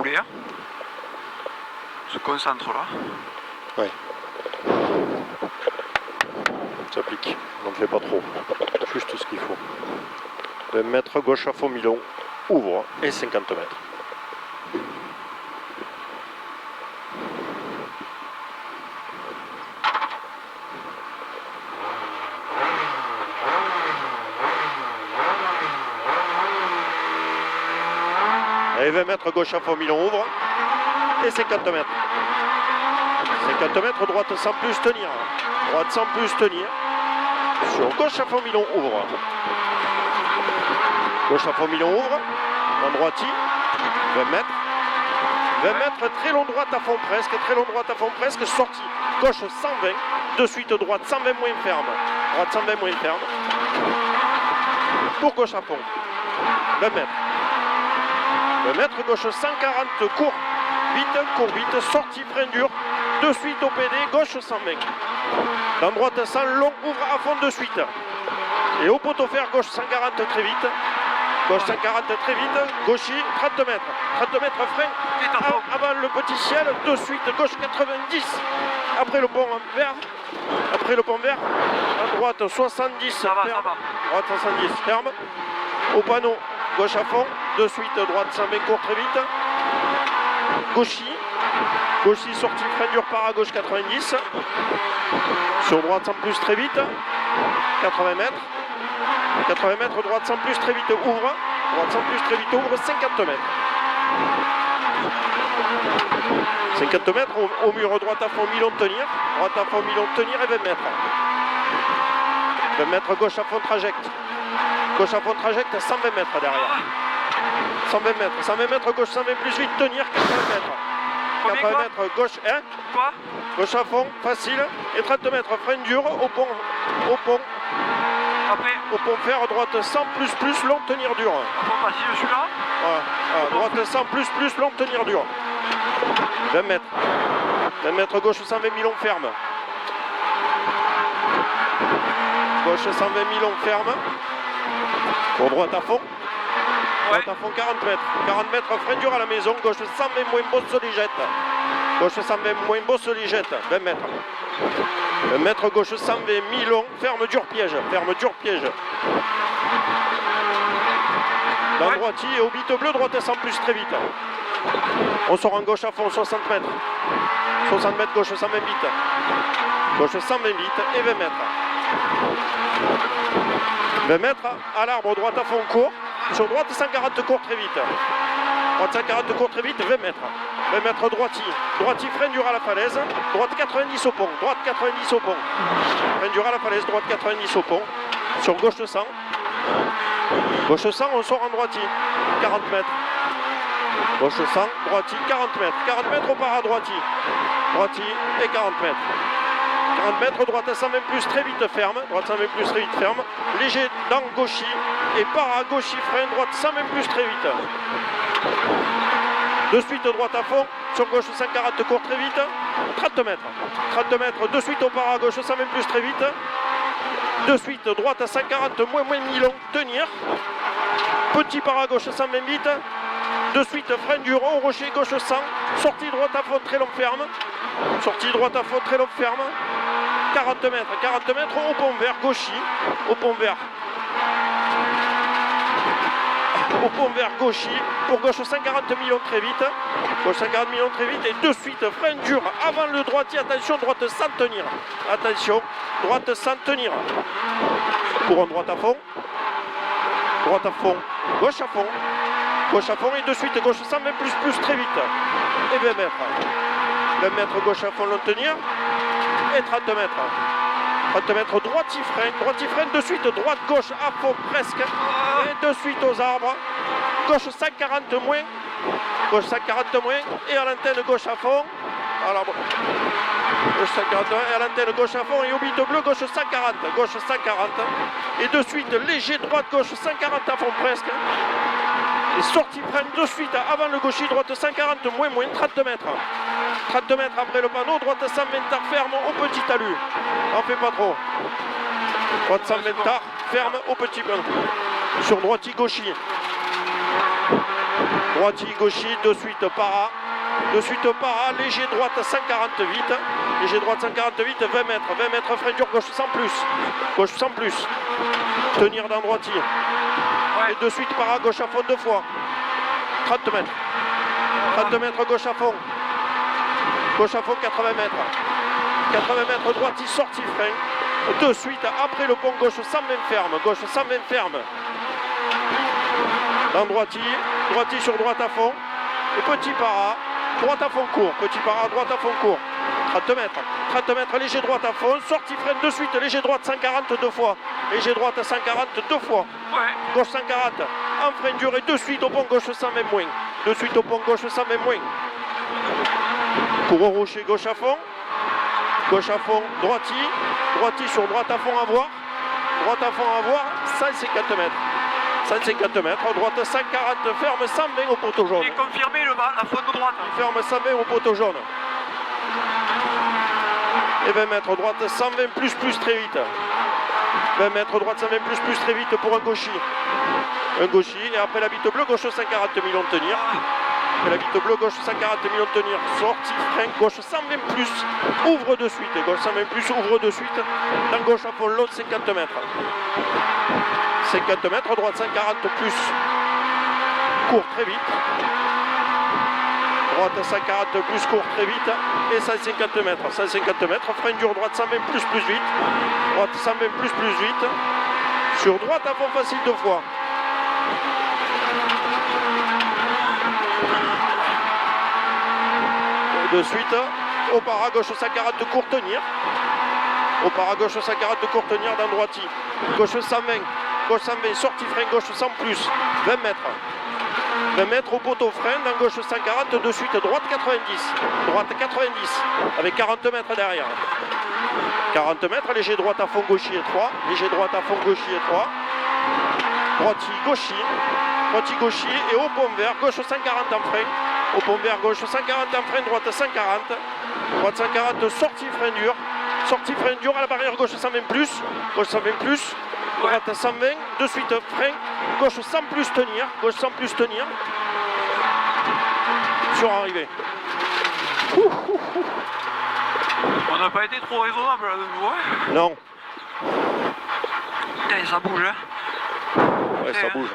rouler, hein. On se concentre là. Ouais. Ça pique, n'en fais pas trop. Juste ce qu'il faut. 20 mètres, gauche à fond Milon, ouvre et 50 mètres. Allez, 20 mètres, gauche à fond Milon, ouvre et 50 mètres. 50 mètres, droite sans plus tenir. Droite sans plus tenir. Sur gauche à fond Milon, ouvre. Gauche à fond Milon, ouvre. En droitier, 20 mètres. 20 mètres, très long droite à fond presque. Très long droite à fond presque. Sortie. Gauche 120. De suite droite 120 moins ferme. Droite 120 moins ferme. Pour gauche à fond. 20 mètres. 20 mètres, gauche 140, court vite, sortie, frein dur, de suite au PD, gauche 120. Dans droite 100, long, ouvre à fond de suite. Et au poteau fer, gauche 140 très vite. Gauche 140 très vite, gaucher 30 mètres. 30 mètres frein, avant le petit ciel, de suite, gauche 90. Après le pont vert, à droite 70, ça va, ferme. Ça va. Droite 70, ferme. Au panneau, gauche à fond, de suite, droite 120, court très vite. Gauchy, sortie, frein dur, par à gauche 90. Sur droite sans plus très vite, 80 mètres. 80 mètres, droite sans plus très vite, ouvre. Droite sans plus très vite, ouvre, 50 mètres. 50 mètres, au mur, droite à fond, Milon tenir. Droite à fond, Milon tenir et 20 mètres. 20 mètres, gauche à fond, trajecte. Gauche à fond, trajecte, 120 mètres derrière. 120 mètres, gauche 120 plus vite, tenir, 80 mètres. 80 mètres, gauche, 1. Quoi? Gauche à fond, facile. Et 30 mètres, frein dur, au pont. Après. Au pont fer, droite 100 plus, long, tenir dur. Pont facile, celui-là. Voilà. Droite 100 plus, long, tenir dur. 20 mètres. 20 mètres, gauche 120 Milon, ferme. Gauche 120 Milon, ferme. Pour droite à fond. Ouais. Droite à fond, 40 mètres. 40 mètres, frein dur à la maison. Gauche 120 moins bosse les jette. Gauche 120 moins bosse les jette. 20 mètres. 20 mètres, gauche 120 Milon. Ferme dur piège. Dans droitier et au bite bleu, droite 100 plus très vite. On sort en gauche à fond, 60 mètres. 60 mètres, gauche 120 vite. Gauche 120 vite et 20 mètres. 20 mètres à l'arbre, droite à fond, court. Sur droite 140 court très vite. Droite 140 court très vite, 20 mètres. 20 mètres droitier. Droitier, frein dur à la falaise. Droite 90 au pont. Droite 90 au pont. Frein dur à la falaise, droite 90 au pont. Sur gauche 100. Gauche 100, on sort en droitier. 40 mètres. Gauche 100, droitier, 40 mètres. 40 mètres au para droitier. Droitier et 40 mètres. 40 mètres, droite 120 plus très vite ferme. Droite 120 plus très vite ferme. Léger dans gaucher. Et para gaucher, frein, droite 120 plus très vite. De suite droite à fond, sur gauche 140 court très vite, 30 mètres. 30 mètres, de suite au para gauche 120 plus très vite. De suite droite à 140 moins Milon, tenir. Petit para gauche 120 vite. De suite frein dur au rocher gauche 100. Sortie droite à fond très long ferme. Sortie droite à fond très long ferme. 40 mètres au pont vert gaucher. Au pont vert gaucher, pour gauche 140 Milon très vite, gauche 140 Milon très vite, et de suite frein dur avant le droitier, attention, droite sans tenir, attention, droite sans tenir, courant droite à fond, gauche à fond, et de suite gauche 120 plus très vite, et 20 mètres, 20 mètres gauche à fond, long tenir, et 30 mètres. 30 mètres, droitier frein, de suite, droite, gauche, à fond, presque, et de suite aux arbres, gauche 140 moins, et à l'antenne gauche à fond, à l'arbre, gauche 140, et à l'antenne gauche à fond, et au bite bleu, gauche 140, et de suite, léger, droite, gauche 140 à fond, presque, et sortie frein, de suite, avant le gaucher, droite 140 moins, 30 mètres. 30 mètres après le panneau, droite 120 ferme au petit talus. N'en fais pas trop. Droite 120 ferme au petit panneau. Sur droitier gaucher. Droitier, gauchis, de suite para. De suite para, léger droite 148. Léger droite 148, 20 mètres. 20 mètres frein dur, gauche sans plus. Gauche sans plus. Tenir dans droitier. Ouais. Et de suite para, gauche à fond 2 fois. 30 mètres. 30 mètres gauche à fond. Gauche à fond 80 mètres. 80 mètres droitier, sortie frein. De suite après le pont gauche sans main ferme. Gauche sans main ferme. Dans droitier. Droitier sur droite à fond. Et petit para. Droite à fond court. Petit para, droite à fond court. 30 mètres. 30 mètres, léger droite à fond. Sortie frein de suite. Léger droite 140 deux fois. Léger droite 140 deux fois. Ouais. Gauche 140. En frein dur et de suite au pont gauche 100 même moins. De suite au pont gauche 100 même moins. Pour au rocher gauche à fond. Gauche à fond, droitier. Droitier sur droite à fond à voir. Droite à fond à voir, 150 mètres. 150 mètres, droite 140, ferme 120 au poteau jaune. Et confirmé la faute de droite. Ferme 120 au poteau jaune. Et 20 mètres, droite 120 plus très vite. 20 mètres, droite 120 plus très vite pour un gaucher. Un gaucher, et après la bite bleue, gauche 140 millions de tenir. Après la bite bleue, gauche 140 millions de tenir. Sortie, frein, gauche 120 plus, ouvre de suite. Gauche 120 plus, ouvre de suite. Dans gauche à fond, l'autre 50 mètres. 50 mètres, droite 140 plus, court très vite. Droite 140 plus, court très vite. Et 150 mètres. 150 mètres, frein dur, droite 120 plus vite. Droite 120 plus vite. Sur droite à fond facile deux fois. Et de suite, au para gauche 140 de court tenir. Au para gauche 140 de court tenir dans droitier. Gauche 120. Gauche 120, sortie frein, gauche 100 plus, 20 mètres. 20 mètres au poteau frein, dans gauche 140, de suite droite 90. Droite 90, avec 40 mètres derrière. 40 mètres, léger droite à fond gaucher 3. Léger droite à fond gaucher 3. Droitier gaucher. Droitier gaucher et au pont vert, gauche 140 en frein. Au pont vert, gauche 140 en frein, droite 140. Droite 140, sortie frein dur. Sortie frein dur à la barrière gauche 120 plus. Gauche 120 plus. Droite 120, de suite frein, gauche sans plus tenir, gauche sans plus tenir, sur arrivée. On n'a pas été trop raisonnable là de nouveau. Hein. Non. Putain, ça bouge hein. Ouais, ça bouge.